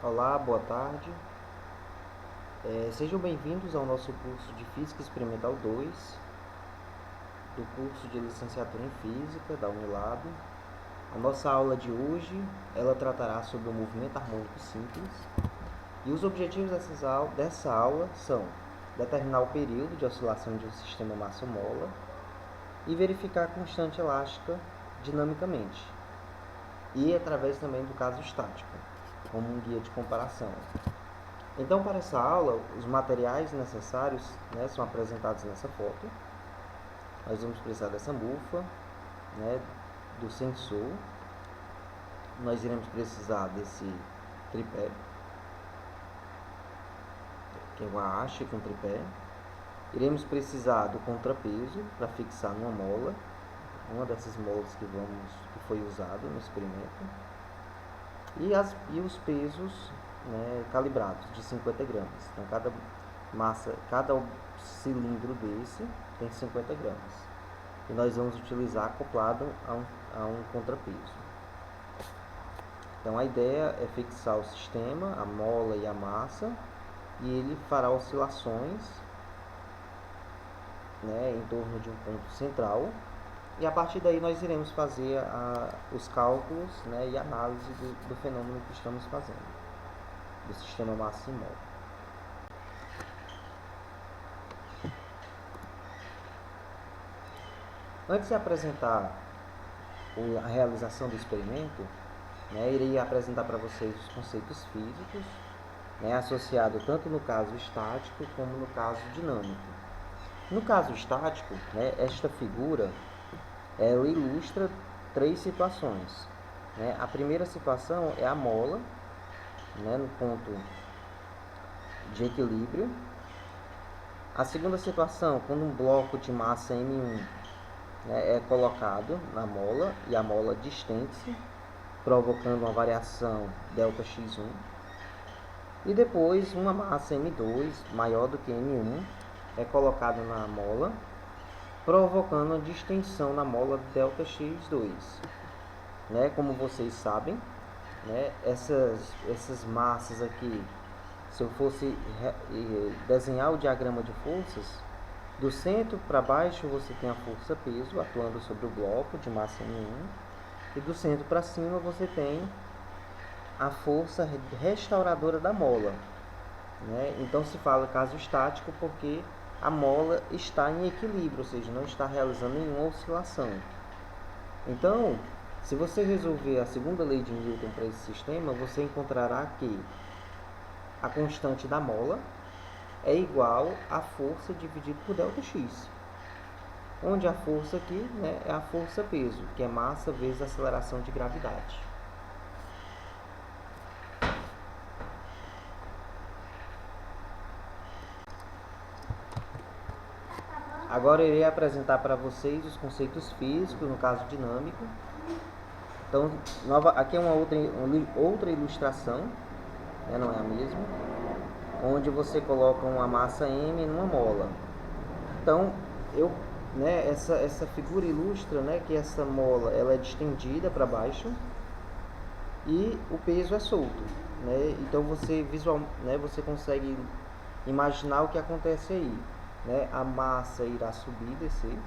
Olá, boa tarde. Sejam bem-vindos ao nosso curso de Física Experimental 2, do curso de Licenciatura em Física da Unilab. A nossa aula de hoje, ela tratará sobre o movimento harmônico simples. E os objetivos dessa aula são determinar o período de oscilação de um sistema massa-mola e verificar a constante elástica dinamicamente. E através também do caso estático, como um guia de comparação. Então, para essa aula, os materiais necessários, são apresentados nessa foto. Nós vamos precisar dessa mufa, do sensor. Nós iremos precisar desse tripé, que é uma haste com tripé. Iremos precisar do contrapeso para fixar numa mola, uma dessas molas que foi usado no experimento. E os pesos calibrados de 50 gramas. Então, cada cilindro desse tem 50 gramas. E nós vamos utilizar acoplado a um contrapeso. Então, a ideia é fixar o sistema, a mola e a massa, e ele fará oscilações em torno de um ponto central. E a partir daí nós iremos fazer os cálculos e análise do fenômeno que estamos fazendo, do sistema massa e mola. Antes de apresentar a realização do experimento, irei apresentar para vocês os conceitos físicos, associados tanto no caso estático como no caso dinâmico. No caso estático, esta figura ela ilustra três situações. A primeira situação é a mola, no ponto de equilíbrio. A segunda situação, quando um bloco de massa M1 é colocado na mola e a mola distende-se, provocando uma variação ΔX1. E depois, uma massa M2 maior do que M1 é colocada na mola, provocando uma distensão na mola ΔX2. Como vocês sabem, essas massas aqui, se eu fosse desenhar o diagrama de forças, do centro para baixo você tem a força peso atuando sobre o bloco de massa M1, e do centro para cima você tem a força restauradora da mola. Então se fala caso estático porque a mola está em equilíbrio, ou seja, não está realizando nenhuma oscilação. Então, se você resolver a segunda lei de Newton para esse sistema, você encontrará que a constante da mola é igual à força dividido por ΔX, onde a força aqui é a força peso, que é massa vezes aceleração de gravidade. Agora eu irei apresentar para vocês os conceitos físicos no caso dinâmico. Então, aqui é uma outra ilustração, não é a mesma, onde você coloca uma massa M numa mola. Então, essa figura ilustra que essa mola ela é distendida para baixo e o peso é solto. Então, você consegue imaginar o que acontece aí. A massa irá subir e descer,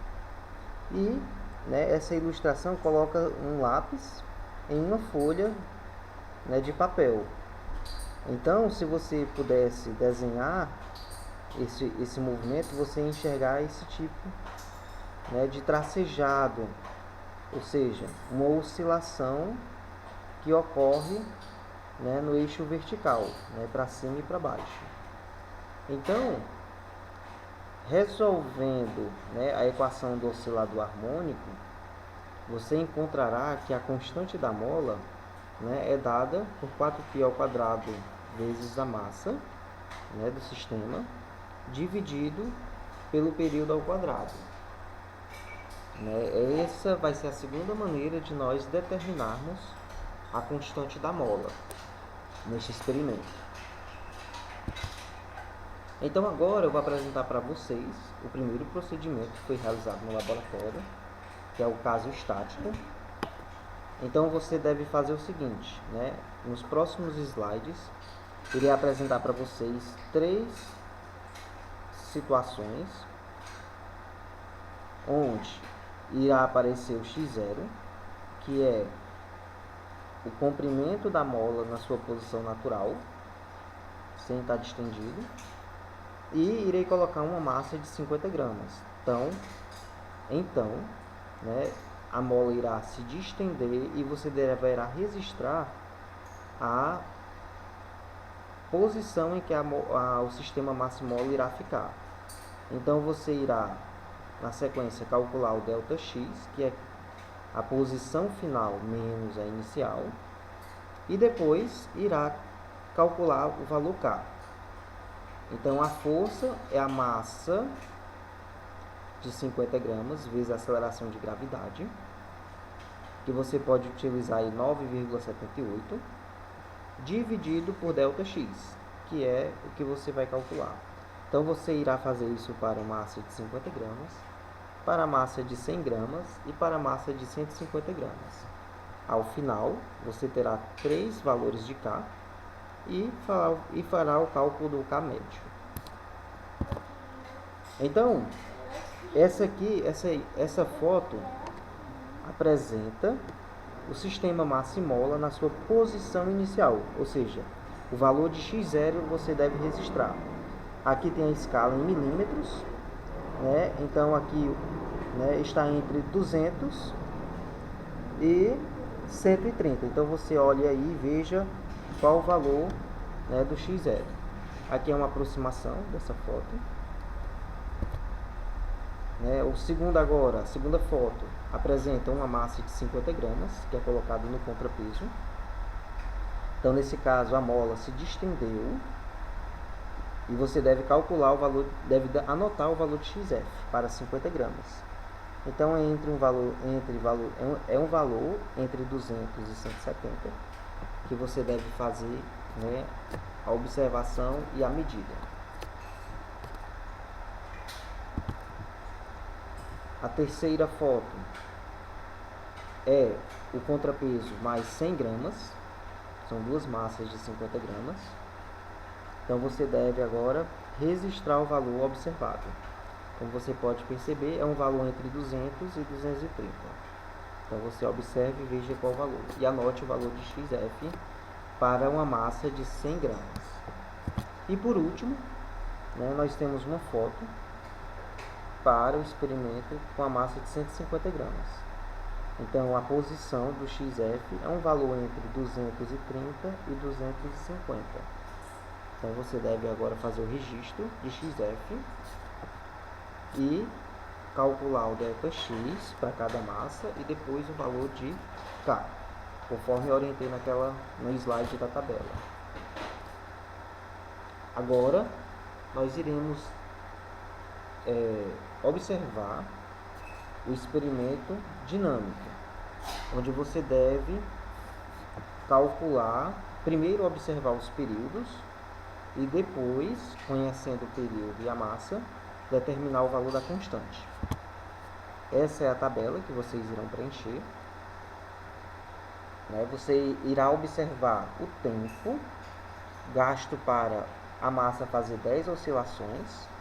e essa ilustração coloca um lápis em uma folha de papel. Então, se você pudesse desenhar esse movimento, você ia enxergar esse tipo de tracejado, ou seja, uma oscilação que ocorre no eixo vertical, para cima e para baixo. Então, resolvendo a equação do oscilador harmônico, você encontrará que a constante da mola é dada por 4π² vezes a massa do sistema, dividido pelo período ao quadrado. Essa vai ser a segunda maneira de nós determinarmos a constante da mola neste experimento. Então agora eu vou apresentar para vocês o primeiro procedimento que foi realizado no laboratório, que é o caso estático. Então você deve fazer o seguinte, né? Nos próximos slides, irei apresentar para vocês 3 situações onde irá aparecer o x0, que é o comprimento da mola na sua posição natural, sem estar distendido, e irei colocar uma massa de 50 gramas. Então, né, a mola irá se distender e você deverá registrar a posição em que o sistema massa-mola irá ficar. Então você irá, na sequência, calcular o ΔX, que é a posição final menos a inicial, e depois irá calcular o valor K. Então a força é a massa de 50 gramas vezes a aceleração de gravidade, que você pode utilizar aí 9,78, dividido por ΔX, que é o que você vai calcular. Então você irá fazer isso para a massa de 50 gramas, para a massa de 100 gramas e para a massa de 150 gramas. Ao final, você terá 3 valores de K e fará o cálculo do K médio. Então, essa foto apresenta o sistema massa e mola na sua posição inicial, ou seja, o valor de x0 você deve registrar. Aqui tem a escala em milímetros, né? Então aqui, né, está entre 200 e 130. Então você olha aí e veja qual o valor, né, do x0. Aqui é uma aproximação dessa foto. A segunda foto apresenta uma massa de 50 gramas, que é colocada no contrapeso. Então, nesse caso, a mola se distendeu e você deve calcular o valor, deve anotar o valor de XF para 50 gramas. Então, é um valor entre 200 e 170 que você deve fazer, né, a observação e a medida. A terceira foto é o contrapeso mais 100 gramas, são 2 massas de 50 gramas. Então você deve agora registrar o valor observado. Como você pode perceber, é um valor entre 200 e 230. Então você observe e veja qual o valor. E anote o valor de XF para uma massa de 100 gramas. E por último, né, nós temos uma foto para o experimento com a massa de 150 gramas. Então, a posição do XF é um valor entre 230 e 250. Então, você deve agora fazer o registro de XF e calcular o ΔX para cada massa e depois o valor de K, conforme eu orientei no slide da tabela. Agora, nós iremos observar o experimento dinâmico, onde você deve calcular, primeiro observar os períodos e depois, conhecendo o período e a massa, determinar o valor da constante. Essa é a tabela que vocês irão preencher. Você irá observar o tempo gasto para a massa fazer 10 oscilações,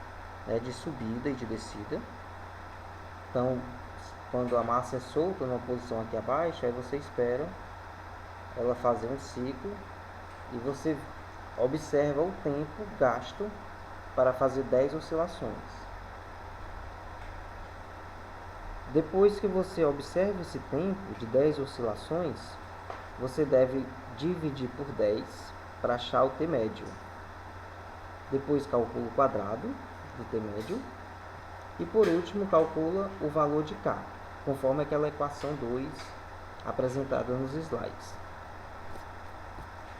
de subida e de descida. Então, quando a massa é solta numa posição aqui abaixo, aí você espera ela fazer um ciclo e você observa o tempo gasto para fazer 10 oscilações. Depois que você observa esse tempo de 10 oscilações, você deve dividir por 10 para achar o T médio. Depois calcula o quadrado do T médio. E por último, calcula o valor de K, conforme aquela equação 2 apresentada nos slides.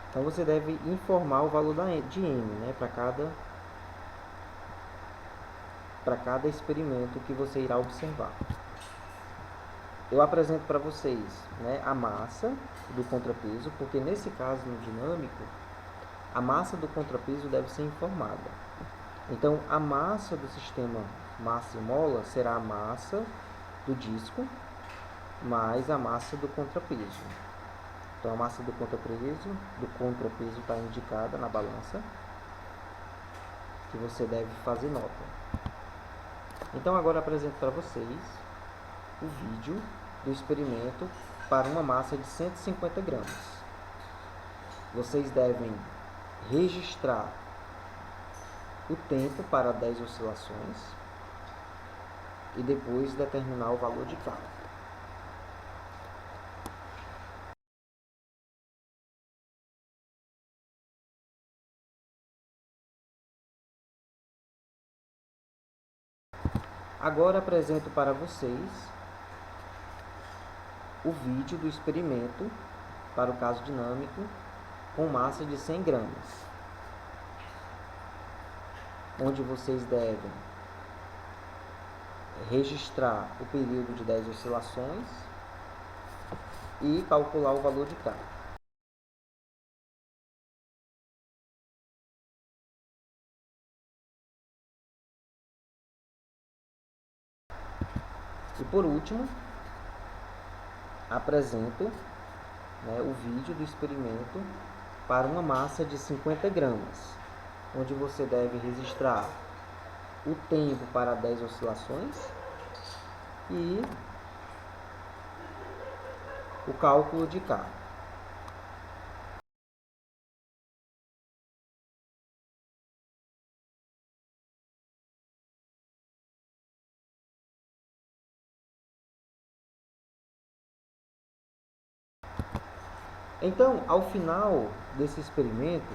Então você deve informar o valor de M, para cada experimento que você irá observar. Eu apresento para vocês, a massa do contrapeso, porque nesse caso no dinâmico, a massa do contrapeso deve ser informada. Então, a massa do sistema massa e mola será a massa do disco mais a massa do contrapeso. Então a massa do contrapeso está indicada na balança, que você deve fazer nota. Então agora eu apresento para vocês o vídeo do experimento para uma massa de 150 gramas. Vocês devem registrar o tempo para 10 oscilações e depois determinar o valor de K. Agora apresento para vocês o vídeo do experimento para o caso dinâmico com massa de 100 gramas, onde vocês devem registrar o período de 10 oscilações e calcular o valor de K. E por último, apresento o vídeo do experimento para uma massa de 50 gramas, onde você deve registrar o tempo para 10 oscilações e o cálculo de K. Então, ao final desse experimento,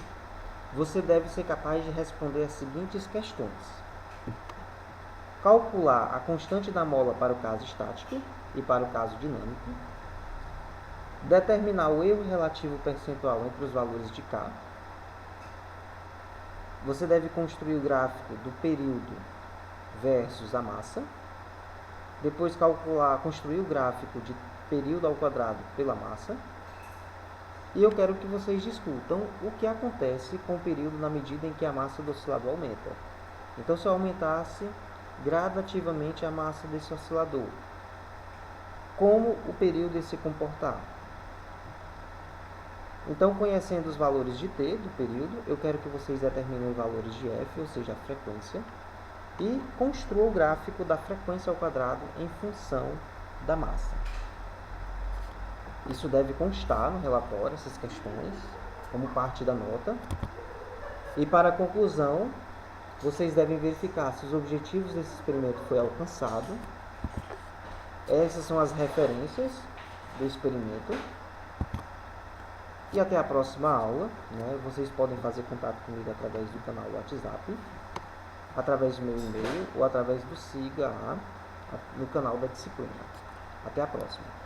você deve ser capaz de responder as seguintes questões: calcular a constante da mola para o caso estático e para o caso dinâmico, determinar o erro relativo percentual entre os valores de K. Você deve construir o gráfico do período versus a massa, depois construir o gráfico de período ao quadrado pela massa. E eu quero que vocês discutam o que acontece com o período na medida em que a massa do oscilador aumenta. Então, se eu aumentasse gradativamente a massa desse oscilador, como o período ia se comportar? Então, conhecendo os valores de T do período, eu quero que vocês determinem os valores de F, ou seja, a frequência, e construam o gráfico da frequência ao quadrado em função da massa. Isso deve constar no relatório, essas questões, como parte da nota. E para a conclusão, vocês devem verificar se os objetivos desse experimento foram alcançados. Essas são as referências do experimento. E até a próxima aula. Vocês podem fazer contato comigo através do canal WhatsApp, através do meu e-mail ou através do siga lá no canal da disciplina. Até a próxima.